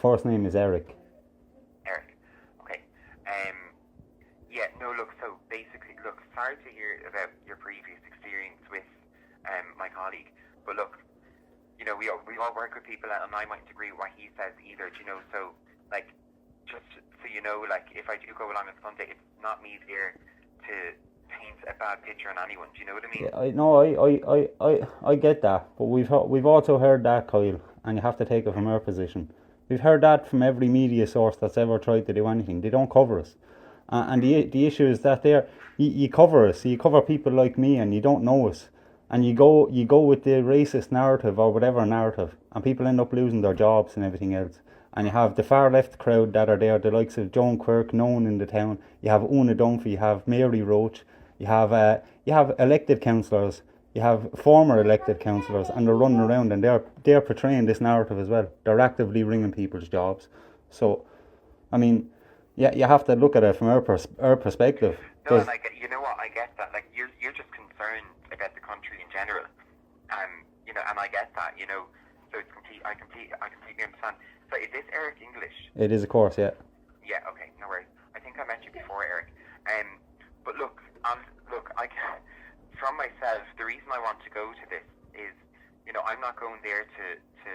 First name is Eric. Eric. Okay. Yeah, no, look, so basically, look, sorry to hear about your previous experience with my colleague, but look, you know, we all work with people, and I might agree with what he says either, you know, so, like, just so you know, like, if I do go along on Sunday, it's not me there to paint a bad picture on anyone, do you know what I mean? Yeah, I get that, but we've also heard that, Kyle, and you have to take it from our position. We've heard that from every media source that's ever tried to do anything. They don't cover us. And the issue is that you cover us, you cover people like me, and you don't know us, and you go with the racist narrative or whatever narrative, and people end up losing their jobs and everything else. And you have the far left crowd that are there, the likes of Joan Quirk, known in the town. You have Una Dunphy, you have Mary Roach, you have elected councillors, you have former elected councillors, and they're running around and they're portraying this narrative as well. They're actively ringing people's jobs. So, I mean, yeah, you have to look at it from our perspective. No, and you know what, I get that. Like, you're just concerned about the country in general, you know, and I get that, you know. So it's I completely understand. So is this Eric English? It is, of course, yeah. Yeah, okay, no worries. I think I met you before, Eric. But look, from myself, the reason I want to go to this is, you know, I'm not going there to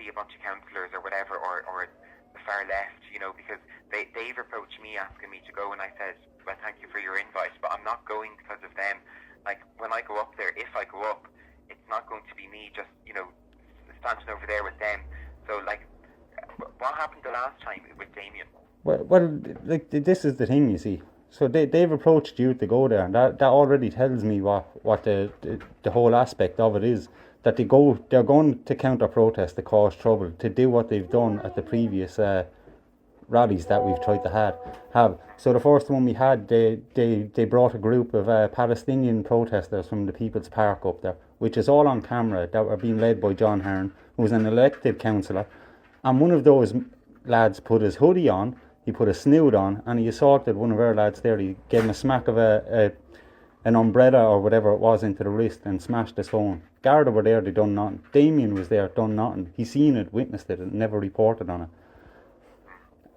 see a bunch of councillors or whatever, or the far left, you know, because they've approached me asking me to go, and I said, well, thank you for your invite, but I'm not going because of them. Like, when I go up there, if I go up, it's not going to be me just, you know, standing over there with them. So, like, what happened the last time with Damien? Well, like, this is the thing, you see. So they've approached you to go there, and that already tells me what the whole aspect of it is. That they're going to counter protest, to cause trouble, to do what they've done at the previous rallies that we've tried to have. So the first one we had, they brought a group of Palestinian protesters from the People's Park up there, which is all on camera, that were being led by John Hearn, who's an elected councillor. And one of those lads put his hoodie on, he put a snoot on, and he assaulted one of our lads there. He gave him a smack of an umbrella or whatever it was into the wrist and smashed his phone. Garda were there, they done nothing. Damien was there, done nothing. He seen it, witnessed it, and never reported on it.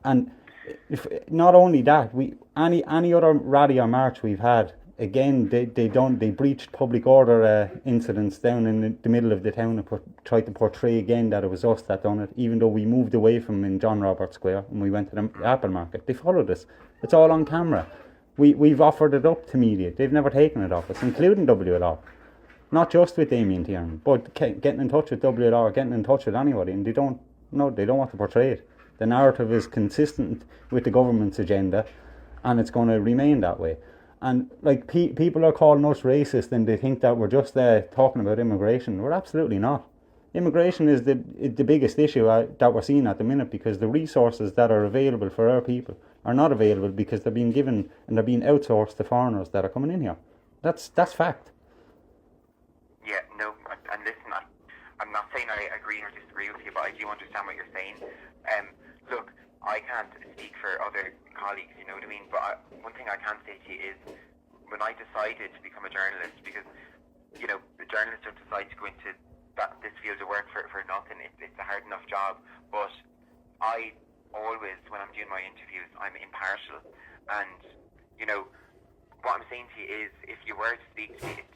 And not only that, any other rally or march we've had, again, they breached public order incidents down in the middle of the town and tried to portray again that it was us that done it, even though we moved away from in John Roberts Square and we went to the Apple Market. They followed us. It's all on camera. We've offered it up to media. They've never taken it off us, including WLR. Not just with Damien Tiernan, but getting in touch with WLR, getting in touch with anybody, and they don't want to portray it. The narrative is consistent with the government's agenda, and it's going to remain that way. And like people are calling us racist, and they think that we're just talking about immigration. We're absolutely not. Immigration is the biggest issue that we're seeing at the minute, because the resources that are available for our people are not available because they're being given and they're being outsourced to foreigners that are coming in here. That's fact. Yeah, no, and listen, I'm not saying I agree or disagree with you, but I do understand what you're saying. Look, I can't speak for other colleagues, you know what I mean? But one thing I can say to you is, when I decided to become a journalist, because, you know, the journalists don't decide to go into this field of work for nothing. It's a hard enough job. But I always, when I'm doing my interviews, I'm impartial. And, you know, what I'm saying to you is, if you were to speak to me,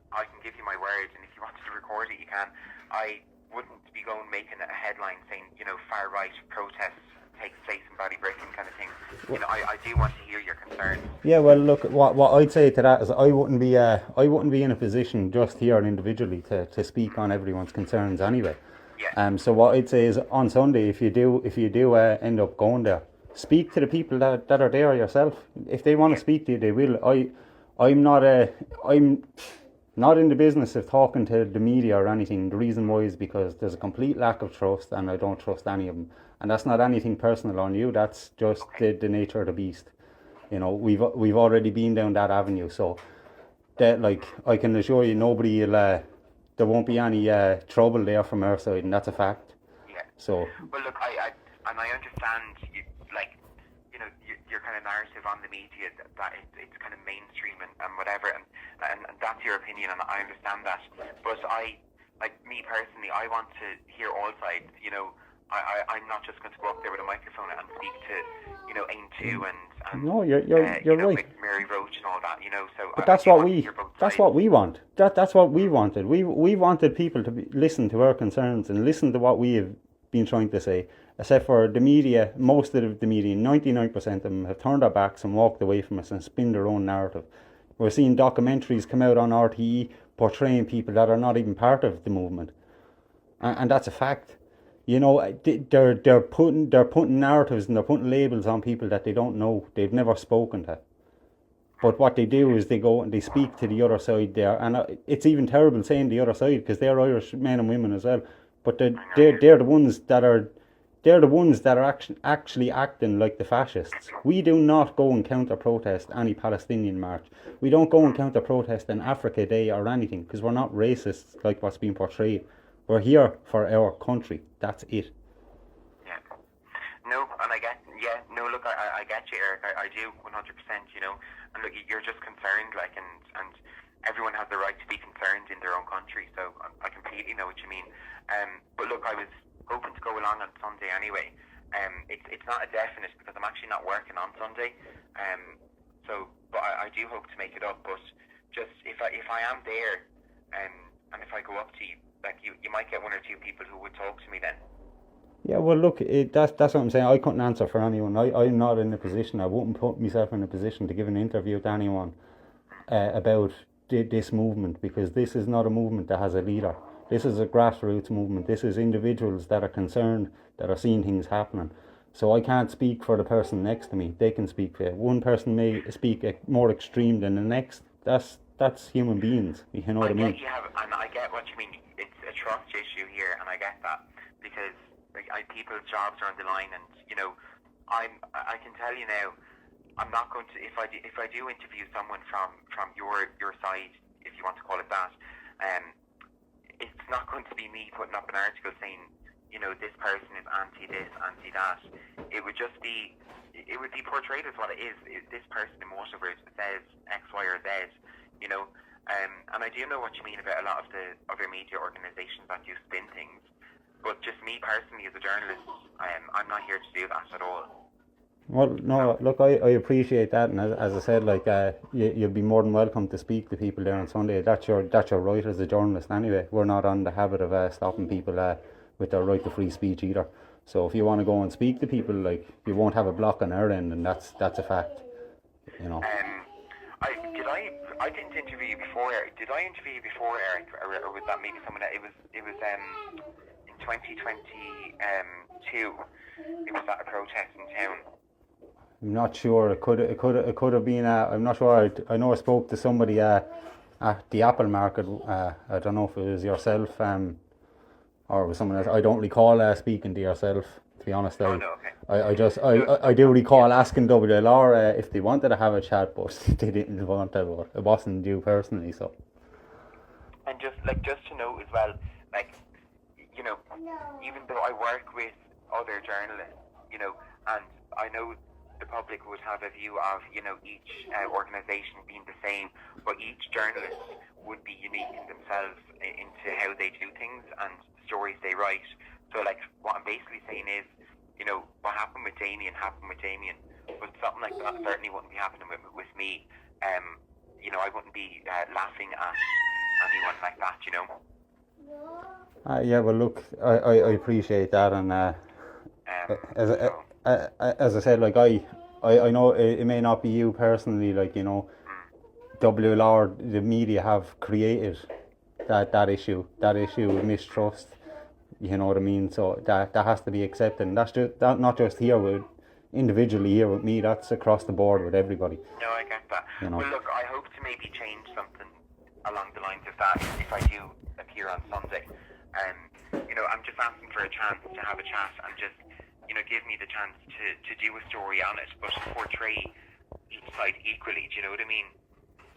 I can give you my word, and if you wanted to record it, you can. I wouldn't be making a headline saying, you know, far right protests takes place in Ballybricken kind of thing. You know, I do want to hear your concerns. Yeah, well, look, what I'd say to that is I wouldn't be in a position just here individually to speak on everyone's concerns anyway. Yeah. So what I'd say is, on Sunday, if you do end up going there, speak to the people that are there yourself. If they want to speak to you, they will. I'm not in the business of talking to the media or anything. The reason why is because there's a complete lack of trust, and I don't trust any of them. And that's not anything personal on you. That's just the nature of the beast. You know, we've already been down that avenue. So that, like, I can assure you, nobody will. There won't be any trouble there from our side, and that's a fact. Yeah. So. Well, look, I understand. You know, your kind of narrative on the media that it's kind of mainstream and whatever, and that's your opinion, and I understand that. But me personally, I want to hear all sides. You know, I'm not just going to go up there with a microphone and speak to, Aim 2 and No, you're right. with Mary Roach and all that, So But I do want to hear both that's sides. what we want. That's what we wanted. We wanted people to listen to our concerns and listen to what we have been trying to say. Except for the media, most of the media, 99% of them have turned their backs and walked away from us and spin their own narrative. We're seeing documentaries come out on RTE portraying people that are not even part of the movement, and that's a fact. They're putting narratives and they're putting labels on people that they don't know, they've never spoken to. But what they do is they go and they speak to the other side there, and it's even terrible saying the other side because they're Irish men and women as well. But they're the ones that are actually acting like the fascists. We do not go and counter protest any Palestinian march. We don't go and counter protest an Africa Day or anything because we're not racists like what's being portrayed. We're here for our country. That's it. Yeah. No, and I get, look, I get you, Eric. I do 100%, and look, you're just concerned, and everyone has the right to be concerned in their own country, so I completely know what you mean. But look, I was hoping to go along on Sunday anyway. It's not a definite because I'm actually not working on Sunday, but I do hope to make it up, but just if I am there, and if I go up to you, you might get one or two people who would talk to me then. Yeah, well, look, that's what I'm saying. I couldn't answer for anyone. I'm not in a position. I wouldn't put myself in a position to give an interview to anyone about this movement because this is not a movement that has a leader. This is a grassroots movement. This is individuals that are concerned, that are seeing things happening. So I can't speak for the person next to me. They can speak for it. One person may speak more extreme than the next. That's human beings. You know what I mean? And I get what you mean. It's a trust issue here, and I get that because people's jobs are on the line, and I can tell you now, I'm not going to if I do interview someone from your side, if you want to call it that, it's not going to be me putting up an article saying, this person is anti this, anti that. It would be portrayed as what it is. This person in whatever says X, Y, or Z, and I do know what you mean about a lot of the other media organisations that do spin things. But just me personally as a journalist, I'm not here to do that at all. Well, no, look, I appreciate that, and as I said, you'll be more than welcome to speak to people there on Sunday. That's your right as a journalist anyway. We're not on the habit of stopping people with their right to free speech either. So if you want to go and speak to people, you won't have a block on our end, and that's a fact. I didn't interview you before, Eric. Did I interview you before, Eric, or was that maybe someone else? It was in 2022. It was at a protest in town. I'm not sure. It could have been. I'm not sure. I know I spoke to somebody at the Apple Market. I don't know if it was yourself or it was someone else. I don't recall speaking to yourself. To be honest, I do recall asking WLR if they wanted to have a chat, but they didn't want to. But it wasn't you personally, so. And just to know as well, even though I work with other journalists, and I know the public would have a view of, each organisation being the same, but each journalist would be unique in themselves into how they do things and stories they write. So, what I'm basically saying is, what happened with Damien, but something like that certainly wouldn't be happening with me. I wouldn't be laughing at anyone like that, Yeah, well, look, I appreciate that, and as I said, I know it may not be you personally, WLR, the media have created that issue of mistrust. You know what I mean? So that has to be accepted. And that's not just here individually here with me. That's across the board with everybody. No, I get that. Well, look, I hope to maybe change something along the lines of that if I do appear on Sunday. I'm just asking for a chance to have a chat and just, give me the chance to do a story on it, but portray each side equally. Do you know what I mean?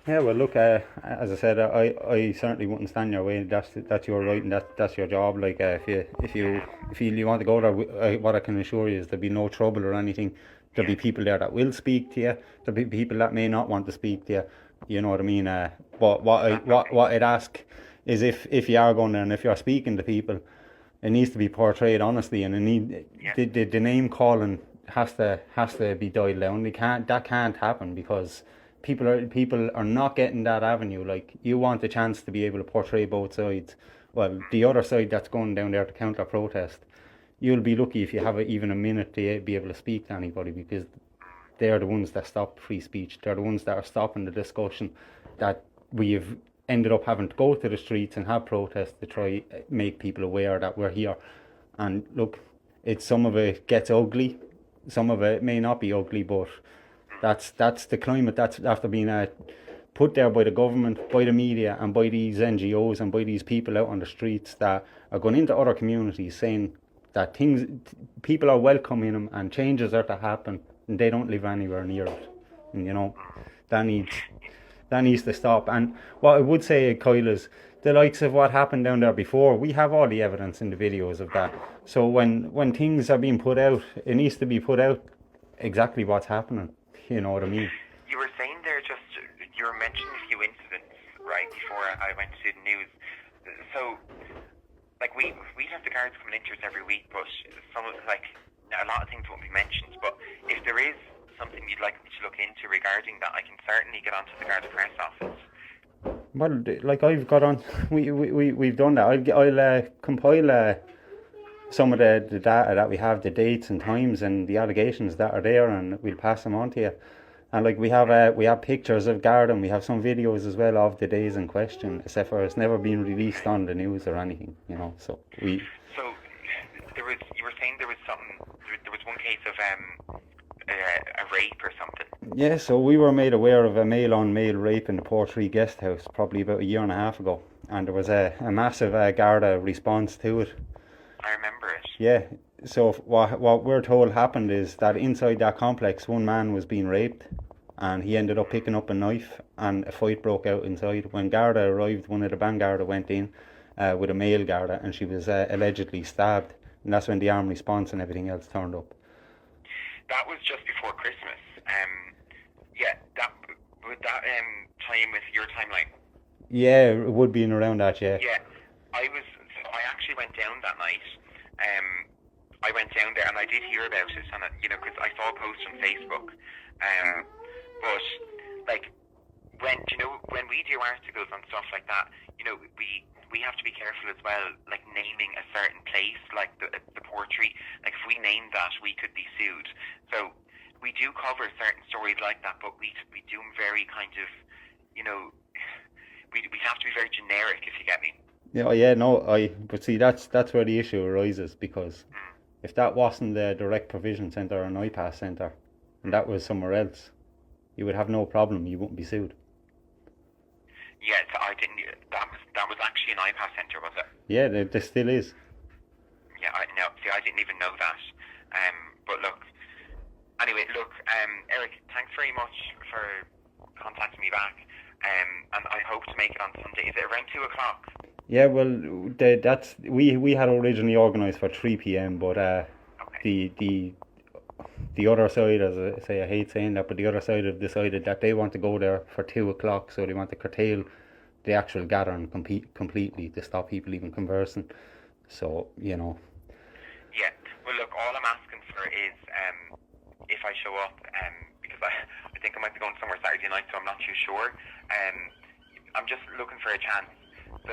Yeah, well, look, as I said, I certainly wouldn't stand your way. That's your right, and that's your job. If you feel you want to go there, what I can assure you is there'll be no trouble or anything. There'll be people there that will speak to you. There'll be people that may not want to speak to you. You know what I mean? But what I'd ask is if you are going there and if you're speaking to people, It needs to be portrayed honestly, and Yeah. the name calling has to be dialed down. That can't happen because people are not getting that avenue. Like, you want the chance to be able to portray both sides. Well, the other side that's going down there to counter protest, you'll be lucky if you have even a minute to be able to speak to anybody, because they're the ones that stop free speech. They're the ones that are stopping the discussion that we've ended up having to go to the streets and have protests to try make people aware that we're here. And look, some of it gets ugly, some of it may not be ugly, but that's the climate that's after being put there by the government, by the media, and by these NGOs and by these people out on the streets that are going into other communities saying that people are welcoming them and changes are to happen, and they don't live anywhere near it. And that needs to stop. And what I would say, Kyle, is the likes of what happened down there before, we have all the evidence in the videos of that. So when things are being put out, it needs to be put out exactly what's happening. You know what I mean? You were saying there, you were mentioning a few incidents right before I went to the news. So, like, we have the guards coming into us every week, but a lot of things won't be mentioned. But if there is something you'd like me to look into regarding that, I can certainly get onto the Garda press office. Well, like, I've got on, we've done that. I'll compile some of the data that we have, the dates and times and the allegations that are there, and we'll pass them on to you. And like, we have pictures of Garda, and we have some videos as well of the days in question, except for it's never been released on the news or anything, So you were saying there was one case of a rape or something. Yeah, so we were made aware of a male-on-male rape in the Portree guest house probably about a year and a half ago, and there was a massive Garda response to it. I remember it. Yeah, so what we're told happened is that inside that complex, one man was being raped, and he ended up picking up a knife, and a fight broke out inside. When Garda arrived, one of the band Garda went in with a male Garda, and she was allegedly stabbed, and that's when the armed response and everything else turned up. That was just before Christmas. That time with your timeline. Yeah, it would be in around that, yeah. Yeah, I actually went down that night. I went down there and I did hear about it, and because I saw a post on Facebook. But like, when we do articles and stuff like that, we have to be careful as well, like naming a certain place, like the Portree. Like, if we name that, we could be sued. So we do cover certain stories like that, but we do them very kind of, we have to be very generic, if you get me. Yeah, no, but see, that's where the issue arises, because if that wasn't the direct provision centre or an IPAS centre, and that was somewhere else, you would have no problem. You wouldn't be sued. Yeah, I didn't. That was actually an IPAS centre, was it? Yeah, there still is. Yeah, I know. See, I didn't even know that. But look. Anyway, Eric, thanks very much for contacting me back. And I hope to make it on Sunday. Is it around 2:00? Yeah, well, we had originally organised for 3 p.m, but okay. the other side, as I say, I hate saying that, but the other side have decided that they want to go there for 2:00, so they want to curtail the actual gathering completely to stop people even conversing. So, Yeah. Well, look, all I'm asking for is if I show up, because I think I might be going somewhere Saturday night, so I'm not too sure. I'm just looking for a chance. So,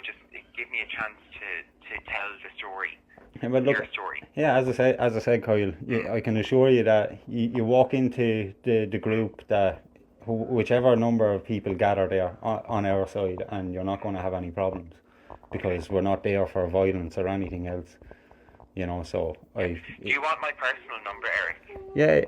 just give me a chance to tell the story. Yeah, well, look, your story. Yeah, as I said, Kyle, I can assure you that you walk into the group that whichever number of people gather there on our side, and you're not going to have any problems, because we're not there for violence or anything else. So Do you want my personal number, Eric? Yeah.